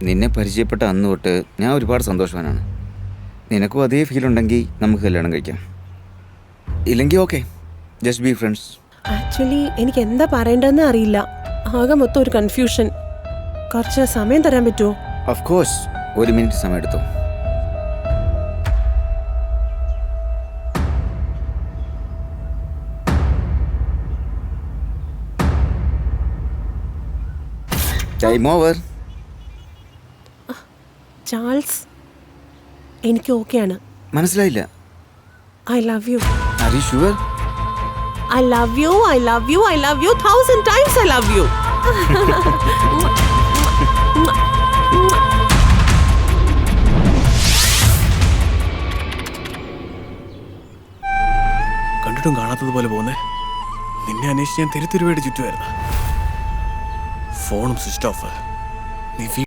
നിന്നെ പരിചയപ്പെട്ട അന്ന് തൊട്ട് ഞാൻ ഒരുപാട് സന്തോഷവാനാണ്. നിനക്കും അതേ ഫീൽ ഉണ്ടെങ്കിൽ നമുക്ക് കല്യാണം കഴിക്കാം. ഇല്ലെങ്കിൽ okay, just be friends. Actually എനിക്ക് എന്താ പറയേണ്ടതെന്ന് അറിയില്ല. ആകെ മൊത്തം ഒരു കൺഫ്യൂഷൻ. കുറച്ച് സമയം തരാൻ പറ്റുമോ? ഓഫ് കോഴ്സ്, 1 മിനിറ്റ് സമയം എടുത്തോ. Time over. ചാൾസ്, എനിക്ക് ഓക്കെയാണ്. മനസ്സിലായില്ല. I love you. Are you sure? I love you, I love you, I love you 1,000 times I love you. കണ്ടിട്ടും കാണാത്തതുപോലെ പോകുന്നേ. നിന്നെ അന്വേഷിച്ച് ഞാൻ തെരുത്തുരുവായിട്ട് ചുറ്റുമായിരുന്നു. ഫോണും സ്വിച്ച് ഓഫ്. നീ